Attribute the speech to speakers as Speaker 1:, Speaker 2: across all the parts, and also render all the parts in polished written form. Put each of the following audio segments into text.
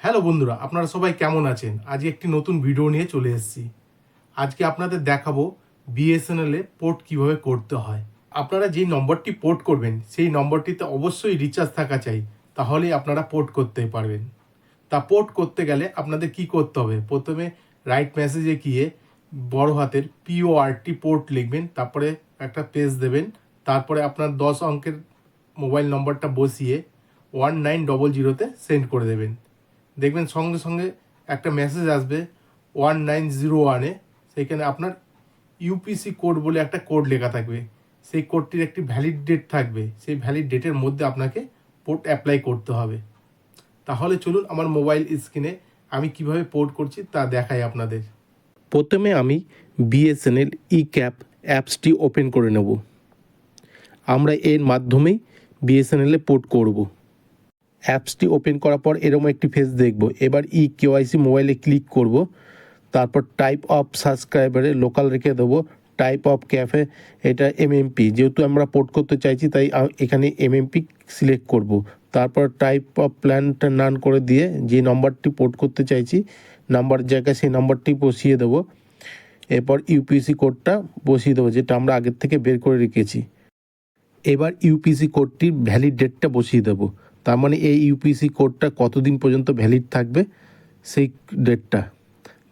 Speaker 1: Hello বন্ধুরা, আপনারা সবাই কেমন আছেন? আজকে একটি নতুন ভিডিও নিয়ে চলে এসেছি। আজকে আপনাদের দেখাবো বিএসএনএল এ পোর্ট কিভাবে করতে হয়। আপনারা যেই নম্বরটি পোর্ট করবেন সেই নম্বরটিতে অবশ্যই রিচার্জ থাকা চাই, তাহলেই আপনারা পোর্ট করতে পারবেন। তা পোর্ট করতে গেলে আপনাদের কি করতে হবে? প্রথমে রাইট মেসেজে গিয়ে বড় হাতের PORT পোর্ট লিখবেন, তারপরে একটা পেজ দেবেন, তারপরে আপনার 10 অঙ্কের মোবাইল নম্বরটা বসিয়ে 1900-তে সেন্ড করে দেবেন। দেখবেন সঙ্গে সঙ্গে একটা মেসেজ আসবে 1901-এ। সেখানে আপনার ইউপিসি কোড বলে একটা কোড লেখা থাকবে। সেই কোডটির একটি ভ্যালিড ডেট থাকবে। সেই ভ্যালিড ডেটের মধ্যে আপনাকে পোর্ট অ্যাপ্লাই করতে হবে। তাহলে চলুন আমার মোবাইল স্ক্রিনে আমি কিভাবে পোর্ট করছি তা দেখাই আপনাদের। প্রথমে আমি বিএসএনএল ই-ক্যাপ অ্যাপসটি ওপেন করে নেব। আমরা এর মাধ্যমেই বিএসএনএলে পোর্ট করব। অ্যাপসটি ওপেন করার পর এরকম একটি পেজ দেখব। এবার কেওয়াইসি মোবাইলে ক্লিক করব, তারপর টাইপ অফ সাবস্ক্রাইবারে লোকাল রেখে দেবো, টাইপ অফ ক্যাফে এটা MMP, যেহেতু আমরা পোর্ট করতে চাইছি তাই এখানে MMP সিলেক্ট করব। তারপর টাইপ অফ প্ল্যানটা নান করে দিয়ে যে নম্বরটি পোর্ট করতে চাইছি নাম্বার জায়গায় সেই নম্বরটি বসিয়ে দেবো। এরপর ইউপিসি কোডটা বসিয়ে দেবো, যেটা আমরা আগের থেকে বের করে রেখেছি। এবার ইউপিসি কোডটির ভ্যালিড ডেটটা বসিয়ে দেবো, তার মানে এই ইউপিসি কোডটা কতদিন পর্যন্ত ভ্যালিড থাকবে সেই ডেটটা।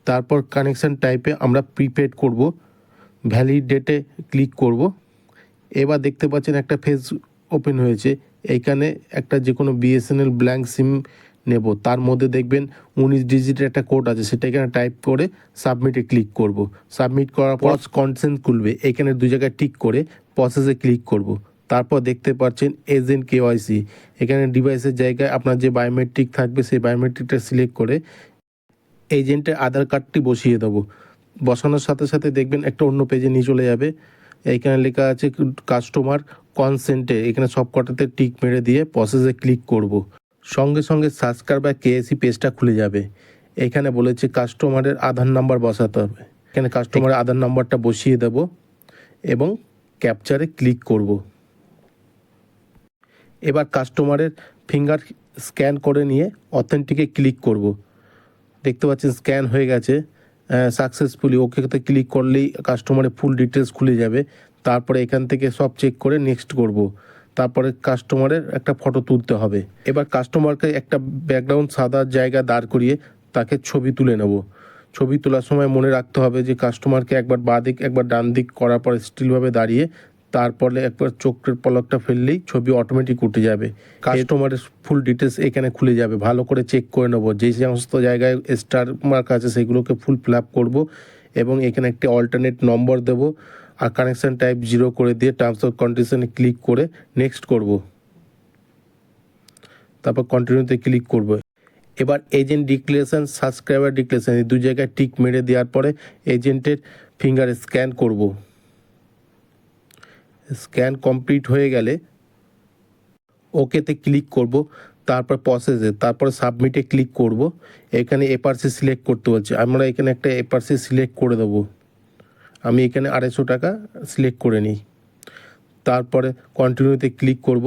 Speaker 1: তারপর কানেকশান টাইপে আমরা প্রিপেড করব, ভ্যালিড ডেটে ক্লিক করব। এবার দেখতে পাচ্ছেন একটা পেজ ওপেন হয়েছে। এইখানে একটা যে কোনো বিএসএনএল ব্ল্যাঙ্ক সিম নেব, তার মধ্যে দেখবেন 19 ডিজিটের একটা কোড আছে, সেটা এখানে টাইপ করে সাবমিটে ক্লিক করব। সাবমিট করার পর কনসেন্ট খুলবে, এখানে দু জায়গায় টিক করে প্রসেসে ক্লিক করব। তারপর দেখতে পাচ্ছেন এজেন্ট কেওয়াইসি, এখানে ডিভাইসের জায়গায় আপনার যে বায়োমেট্রিক থাকবে সেই বায়োমেট্রিকটা সিলেক্ট করে এজেন্টের আধার কার্ডটি বসিয়ে দেবো। বসানোর সাথে সাথে দেখবেন একটা অন্য পেজে নিয়ে চলে যাবে। এইখানে লেখা আছে কাস্টমার কনসেন্টে, এখানে সব কটাতে টিক মেরে দিয়ে প্রসেসে ক্লিক করব। সঙ্গে সঙ্গে সাবস্ক্রাইব বা কেএসি পেজটা খুলে যাবে। এখানে বলেছে কাস্টমারের আধার নাম্বার বসাতে হবে। এখানে কাস্টমারের আধার নাম্বারটা বসিয়ে দেব এবং ক্যাপচারে ক্লিক করব। এবার কাস্টমারের ফিঙ্গার স্ক্যান করে নিয়ে অথেন্টিকে ক্লিক করব। দেখতে পাচ্ছেন স্ক্যান হয়ে গেছে সাকসেসফুলি। ওকেতে ক্লিক করলেই কাস্টমারের ফুল ডিটেলস খুলে যাবে। তারপরে এখান থেকে সব চেক করে নেক্সট করব। তারপরে কাস্টমারের একটা ফটো তুলতে হবে। এবার কাস্টমারকে একটা ব্যাকগ্রাউন্ড সাদা জায়গা দাঁড় করিয়ে তাকে ছবি তুলে নেব। ছবি তোলার সময় মনে রাখতে হবে যে কাস্টমারকে একবার বাঁ দিক একবার ডান দিক করার পর স্টিলভাবে দাঁড়িয়ে তারপরে একবার চোখের পলকটা ফেললেই ছবি অটোমেটিক উঠে যাবে। কাস্টমারের ফুল ডিটেলস এখানে খুলে যাবে। ভালো করে চেক করে নেবো, যেই সমস্ত জায়গায় স্টার মার্ক আছে সেগুলোকে ফুল ফিল আপ করবো এবং এখানে একটি অল্টারনেট নম্বর দেবো আর কানেকশান টাইপ 0 করে দিয়ে টার্মস অফ কন্ডিশনে ক্লিক করে নেক্সট করব। তারপর কন্টিনিউতে ক্লিক করব। এবার এজেন্ট ডিক্লারেশন সাবস্ক্রাইবার ডিক্লারেশন এই দু জায়গায় টিক মেরে দেওয়ার পরে এজেন্টের ফিঙ্গার স্ক্যান করব। স্ক্যান কমপ্লিট হয়ে গেলে ওকেতে ক্লিক করব, তারপর প্রসেসে, তারপর সাবমিটে ক্লিক করব। এখানে এপারসি সিলেক্ট করতে হচ্ছে, আমরা এখানে একটা এপারসি সিলেক্ট করে দেবো। আমি এখানে 250 টাকা সিলেক্ট করে নিই। তারপরে কন্টিনিউতে ক্লিক করব।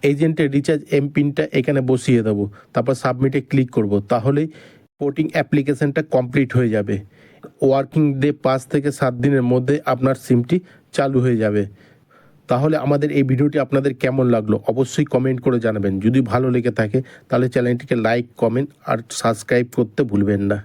Speaker 1: এজেন্টের রিচার্জ এমপিনটা এখানে বসিয়ে দেবো, তারপর সাবমিটে ক্লিক করব। তাহলেই পোর্টিং অ্যাপ্লিকেশানটা কমপ্লিট হয়ে যাবে। ওয়ার্কিং ডে 5 থেকে 7 দিনের মধ্যে আপনার সিমটি চালু হয়ে যাবে। তাহলে আমাদের এই ভিডিওটি আপনাদের কেমন লাগলো অবশ্যই কমেন্ট করে জানাবেন। যদি ভালো লেগে থাকে তাহলে চ্যানেলটিকে লাইক, কমেন্ট আর সাবস্ক্রাইব করতে ভুলবেন না।